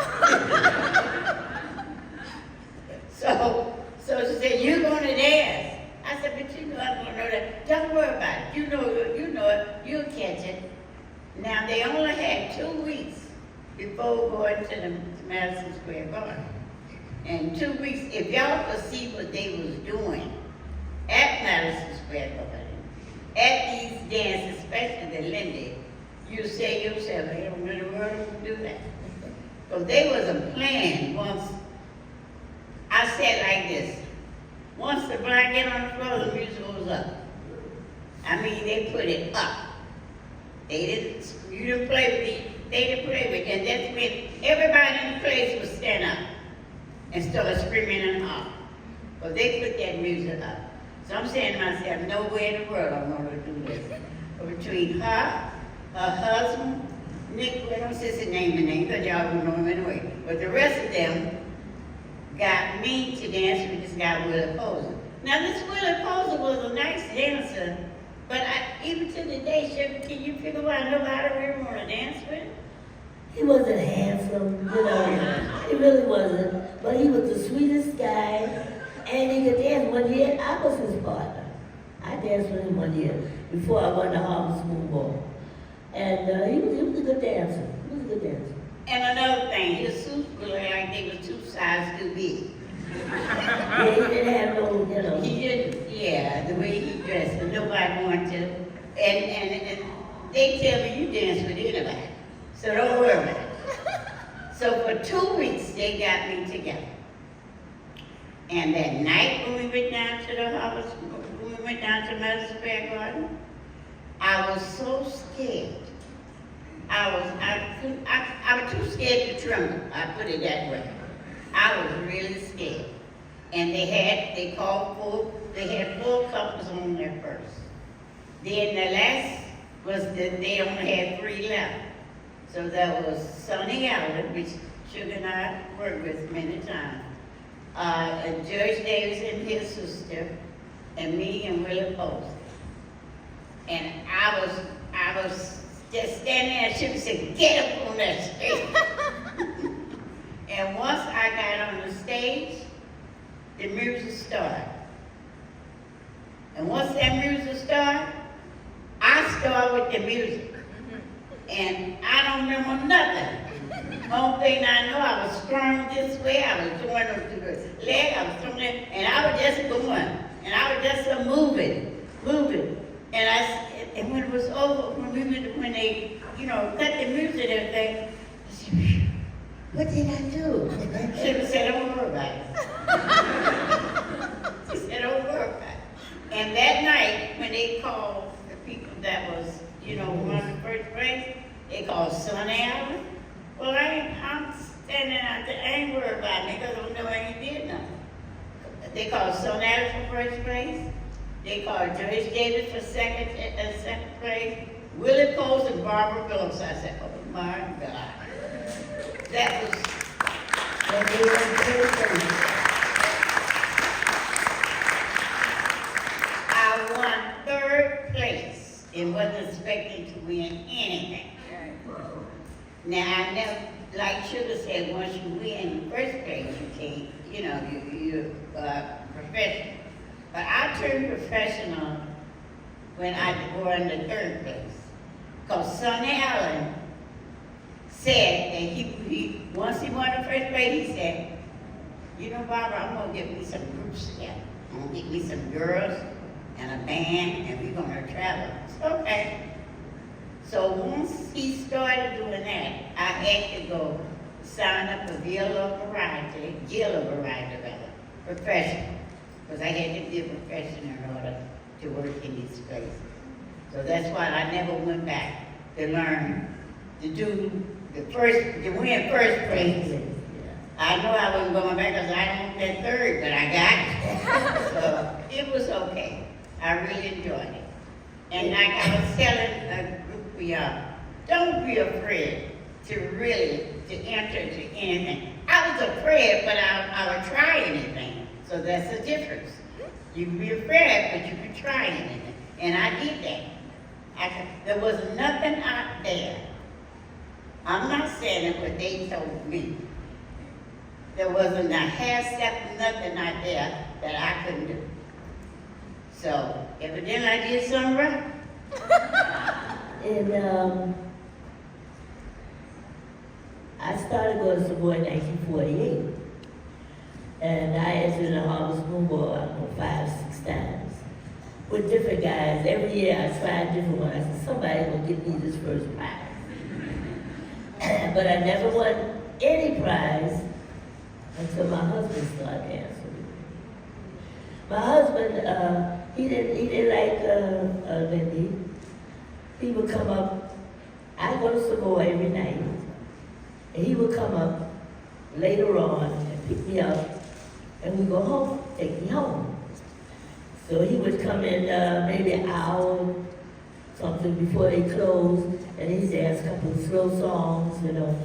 S3: So she said, you're gonna dance. I said, but I'm gonna know that. Don't worry about it. You know it, you'll catch it. Now they only had 2 weeks before going to the Madison Square Garden. And 2 weeks, if y'all could see what they was doing at Madison Square Garden, at these dances, especially the Lindy, you say yourself, hey, don't really want to do that. Because they was a plan once. I said like this, once the blind get on the floor, the music goes up. I mean, they put it up. You didn't play with it, they didn't play with it. And that's when everybody in the place would stand up and start screaming and hollering. But they put that music up. So I'm saying to myself, nowhere in the world I'm gonna do this. But between her husband, Nick, I don't say his name, because y'all don't know him anyway. But the rest of them got me to dance with this guy, Willie Poser. Now this Willie Poser was a nice dancer, but even to the day, Chef, can you figure out nobody really want to dance with him?
S2: He wasn't handsome, you know, he really wasn't, but he was the sweetest guy, and he could dance. One year, I was his partner. I danced with him one year before I won the Harvard School Ball. And he was a good dancer. He was a good dancer.
S3: And another thing, his suits were like they were 2 sizes too big.
S2: Yeah, he didn't have no, you know.
S3: He didn't, yeah, the way he dressed, and nobody wanted to. And they tell me you dance with anybody, so don't worry about it. So for 2 weeks, they got me together. And that night when we went down to the Harvard, when we went down to Madison Square Garden, I was so scared. I was too scared to tremble. I put it that way. I was really scared. And they had 4 couples on there first. Then the last was that they only had 3 left. So that was Sonny Allen, which Sugar and I worked with many times. Judge Davis and his sister, and me and Willie Post. And I was just standing there, she said, get up on that stage. And once I got on the stage, the music started. And once that music started, I started with the music. And I don't remember nothing. Only thing I know, I was strung this way, I was going up to the leg, I was strung there, and I was just going. And I was just moving. And when it was over, when they, cut the music and everything, I said, phew, what did I do? She said, don't worry about it. She said, don't worry about it. And that night, when they called the people that was, won the first place, they called Sonny Allen. Well, I'm standing out there, I ain't worried about it, because I don't know why he did nothing. They called Sonny Allen for first place. They called Judge Davis for second place. Willie Post and Barbara Phillips. I said, oh my God. That was I won 3rd place and wasn't expecting to win anything. Now I never, like Sugar said, once you win first place, you can't, you're professional. But I turned professional when I won the 3rd place. Because Sonny Allen said that he once he won the first place, he said, Barbara, I'm gonna get me some groups together. I'm gonna get me some girls and a band, and we're gonna travel. It's okay. So once he started doing that, I had to go sign up for Gila Variety, professional. Because I had to be a professional in order to work in these places. So that's why I never went back to learn to win first place. I know I wasn't going back because I didn't want that 3rd, but I got it. So it was okay. I really enjoyed it. And like I was telling a group of y'all, don't be afraid to enter into anything. I was afraid, but I would try anything. So that's the difference. You can be afraid, but you can try anything. And I did that. There was nothing out there. I'm not saying it, but they told me. There wasn't a half step, nothing out there that I couldn't do. So, evidently I did something right.
S2: And I started going to Savoy in 1948. And I entered the Harvard School Board, I don't know, 5, 6 times. With different guys. Every year I tried different ones. I said, somebody's gonna give me this first prize. But I never won any prize until my husband started dancing with me. My husband, he didn't like Lindy. He would come up I go to Savoy every night, and he would come up later on and pick me up, and we go home, take me home. So he would come in maybe an hour, something before they closed, and he'd dance a couple of slow songs, you know.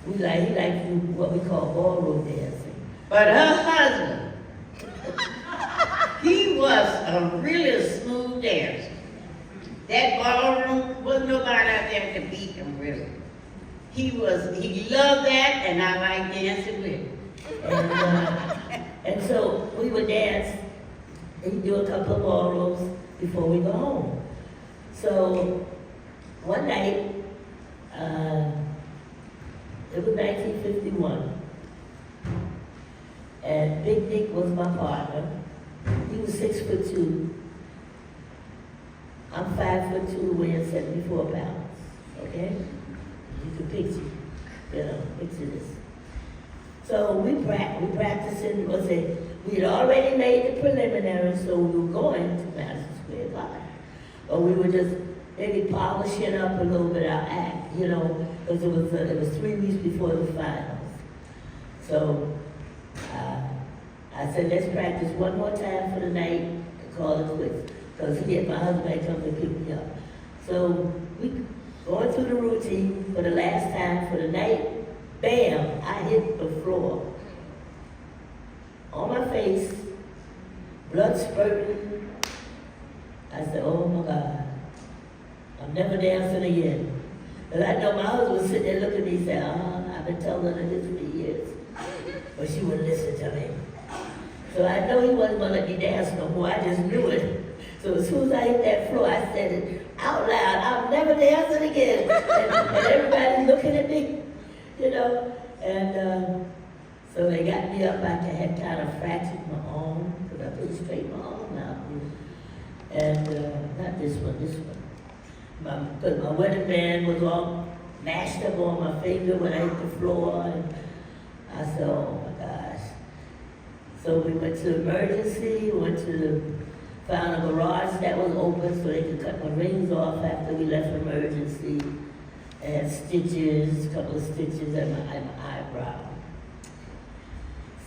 S2: He liked to do what we call ballroom dancing.
S3: But her husband, he was a really smooth dancer. That ballroom, wasn't nobody out there to beat him, really. He loved that, and I like dancing with him.
S2: And so we would dance, and do a couple of ballrooms before we go home. So one night, it was 1951, and Big Nick was my partner. He was 6'2". I'm 5'2", weighing 74 pounds. Okay, you can picture, picture this. So we practicing. We had already made the preliminaries, so we were going to Madison Square Garden, but we were just maybe polishing up a little bit our act, because it was 3 weeks before the finals. So I said, let's practice one more time for the night and call it quits, because my husband had come to pick me up. So we going through the routine for the last time for the night. Bam! I hit the floor. On my face, blood spurting. I said, oh my God, I'm never dancing again. And I know my husband was sitting there looking at me and said, I've been telling her this for years. But she wouldn't listen to me. So I know he wasn't gonna let me dance no more, I just knew it. So as soon as I hit that floor, I said it out loud, I'm never dancing again. And everybody looking at me, and so they got me up. I had kind of fractured my arm, because I couldn't straighten my arm out. And not this one. Because my wedding band was all mashed up on my finger when I hit the floor. And I said, oh my gosh. So we went to emergency, found a garage that was open so they could cut my rings off after we left emergency. And stitches, a couple of stitches at my eyebrow.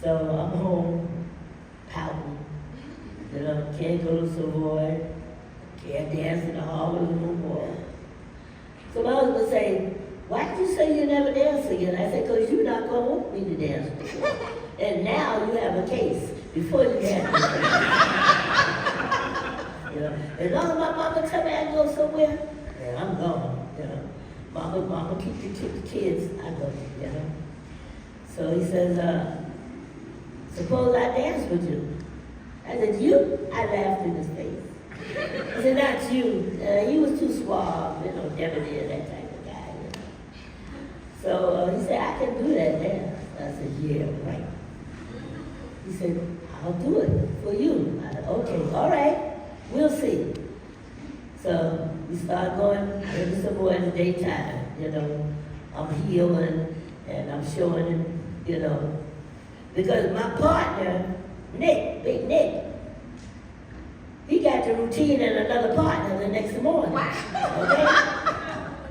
S2: So I'm home, pouting. Can't go to Savoy, can't dance in the hall no more. So my husband would say, why did you say you never dance again? I said, because you're not going to want me to dance before. And now you have a case. Before you had a case. As long as my mama tell me I go somewhere, yeah, I'm gone. Mama, keep the kids. I go, So he says, suppose I dance with you. I said, you? I laughed in his face. He said, not you. He was too suave, debonair, that type of guy. So he said, I can do that dance. I said, yeah, right. He said, I'll do it for you. I said, okay, all right, we'll see. So we started going into Savoy in the daytime, I'm healing and I'm showing him, because my partner, Nick, Big Nick, he got the routine and another partner the next morning. Wow. Okay?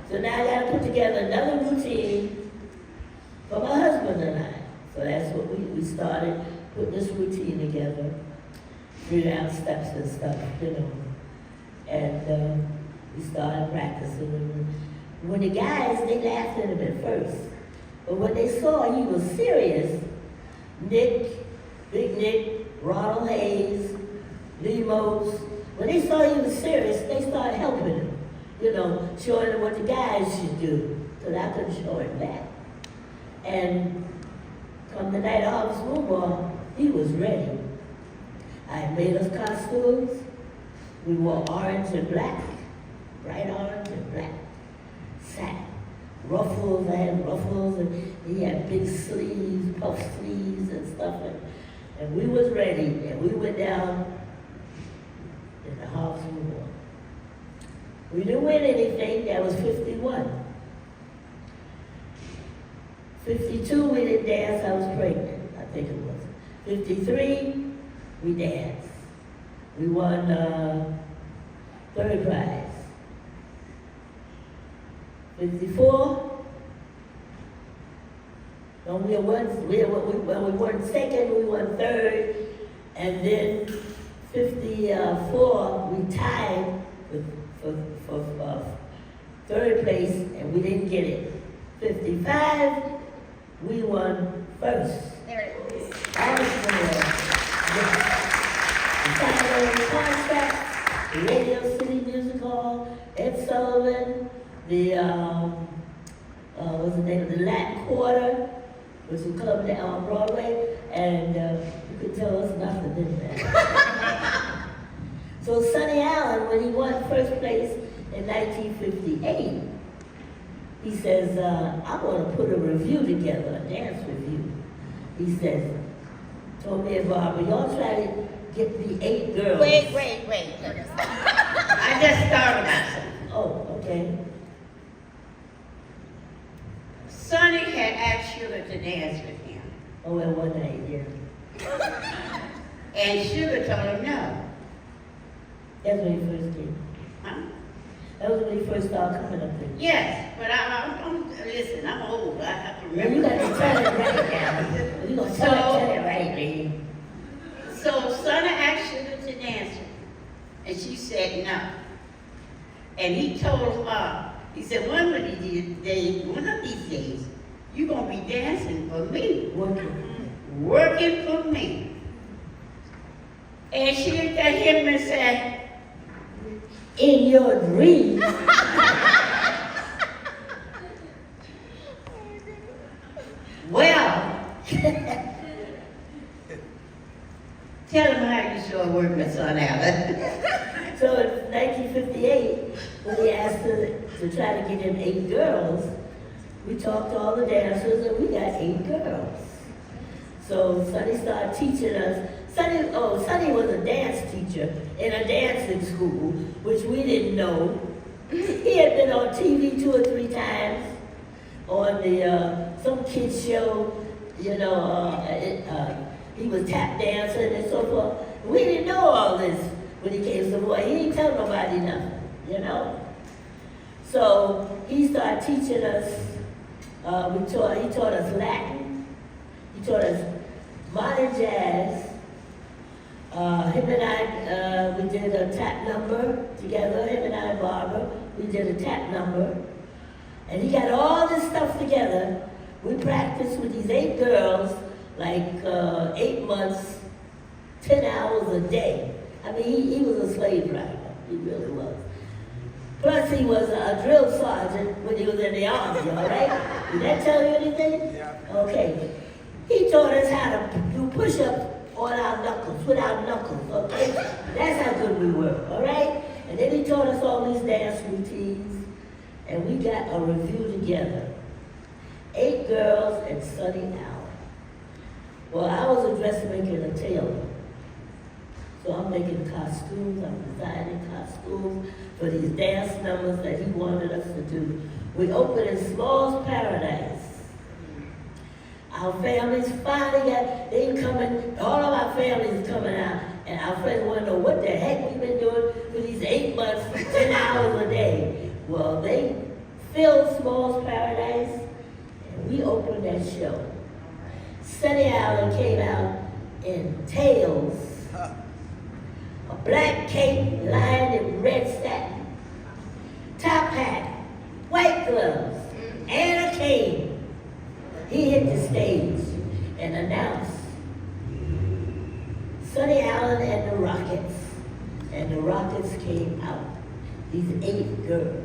S2: So now I got to put together another routine for my husband and I. So that's what we started, put this routine together, 3 down steps and stuff, And we started practicing. When the guys, they laughed at him at first. But when they saw he was serious, Nick, Big Nick, Ronald Hayes, Lemos, when they saw he was serious, they started helping him. Showing him what the guys should do. Because I couldn't show him that. And come the night of Harvest Moon Ball, he was ready. I had made us costumes. We wore orange and black, bright orange and black. Satin, ruffles, I had ruffles, and he had big sleeves, puff sleeves and stuff. And we was ready, and we went down in the Harvest Moon Ball. We didn't win anything, that was 51. 52, we didn't dance, I was pregnant, I think it was. 53, we danced. We won 3rd prize. 54. No, we won second, we won third, and then 54, we tied for third place, and we didn't get it. 55, we won first.
S4: There it is.
S2: I was the contract, the Radio City Music Hall, Ed Sullivan, the what's the name of the Latin Quarter, which is a club down on Broadway, and you could tell us nothing in there. So Sonny Allen, when he won first place in 1958, he says, I want to put a review together, a dance review. He says, told me and Barbara, y'all try to get the 8 girls.
S4: Wait.
S3: I just thought about something.
S2: Oh, okay.
S3: Sonny had asked Sugar to dance with him.
S2: Oh, at one night, yeah.
S3: And Sugar told him no.
S2: That's when he first came.
S3: Huh?
S2: That was when he first started coming up there.
S3: Yes, but I'm listen, I'm old. I have to
S2: Yeah, you
S3: remember.
S2: got to tell it right now. You gonna tell it right, lady.
S3: So Sonny asked Sugar to dance with him, and she said no. And he told her, he said, one of these days, you're gonna be dancing for me, working for me. And she looked at him and said,
S2: In your dreams.
S3: well, tell him how you started working with Son Allen.
S2: So in 1958, when we asked her to try to get in 8 girls, we talked to all the dancers and we got 8 girls. So Sonny started teaching us. Sonny was a dance teacher in a dancing school, which we didn't know. He had been on TV 2 or 3 times on the some kids show, you know, he was tap dancing and so forth. We didn't know all this when he came to Savoy. He didn't tell nobody nothing, you know. So he started teaching us. He taught us Latin. He taught us modern jazz. Him and I, we did a tap number together. Him and I and Barbara, we did a tap number. And he got all this stuff together. We practiced with these 8 girls, like 8 months, 10 hours a day. I mean, he was a slave driver. He really was. Plus, he was a drill sergeant when he was in the Army, all right? Did that tell you anything?
S6: Yeah.
S2: Okay. He taught us how to do push-ups on our knuckles, with our knuckles, okay? That's how good we were, all right? And then he taught us all these dance routines, and we got a review together. 8 girls and Sonny Allen. Well, I was a dressmaker and a tailor. So I'm making costumes, I'm designing costumes for these dance numbers that he wanted us to do. We opened in Small's Paradise. Our families finally they coming, all of our families coming out, and our friends want to know what the heck we've been doing for these 8 months, 10 hours a day. Well, they filled Small's Paradise, and we opened that show. Sonny Allen came out in tails, a black cape lined in red satin, top hat, white gloves, and a cane. He hit the stage and announced Sonny Allen and the Rockets. And the Rockets came out, these 8 girls.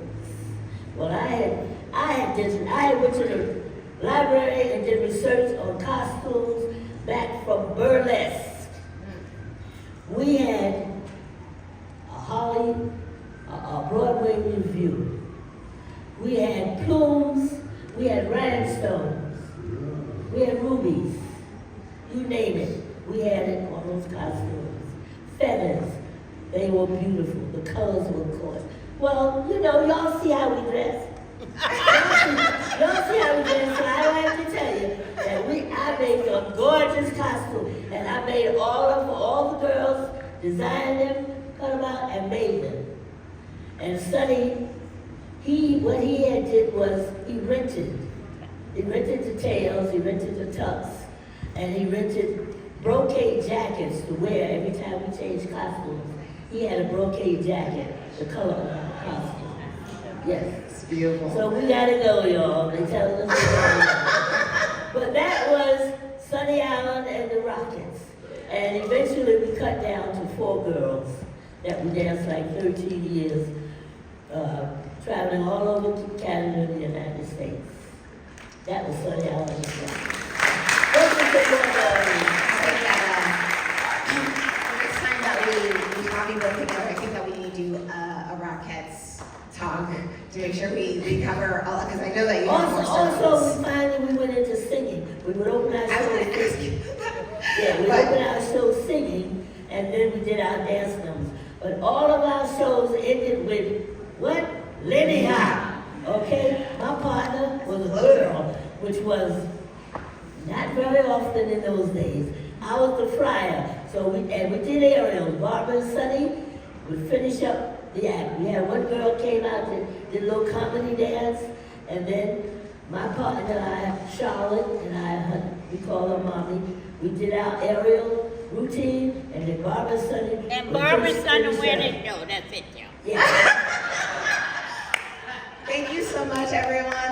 S2: Well, I went to the library and did research on costumes back from burlesque. We had a Broadway review. We had plumes, we had rhinestones, we had rubies, you name it. We had it on those costumes. Feathers, they were beautiful. The colors were gorgeous. Well, you know, y'all see how we dress. Y'all see how we dress, so I have to tell you that I made a gorgeous costume. And I made all the girls, designed them, cut them out, and made them. And Sonny What he had did was he rented the tails, he rented the tucks, and he rented brocade jackets to wear every time we changed costumes. He had a brocade jacket, the color of the costume. Yes.
S1: It's beautiful.
S2: So we gotta go, y'all. They tell us to go. But that was Sunny Island and the Rockets. And eventually we cut down to 4 girls that we danced like 13 years, traveling all over Canada and the United States. That was Sunny Island and the Rockets. What was the
S1: Next time that we hobby work together, I think that we need to do a Rockettes talk to make sure we cover all, because I know that you have more
S2: Also,
S1: shows.
S2: we finally went into singing. We would open our
S1: I was
S2: show
S1: going to ask
S2: singing.
S1: you.
S2: Yeah, we
S1: But-
S2: opened our show singing, and then we did our dance numbers. But all of our shows ended with what? Lenny Hop. Okay? My partner was a girl, which was not very often in those days. I was the flyer. So we did aerials. Barbara and Sonny would finish up the act. We had one girl came out and did a little comedy dance, and then my partner and I, Charlotte, we call her Mommy, we did our aerial routine, and then Barbara and Sonny.
S3: And
S2: would
S3: Barbara's gonna
S2: finish
S3: win
S2: up.
S3: it. No, that's it, y'all.
S2: Yeah.
S1: Thank you so much, everyone.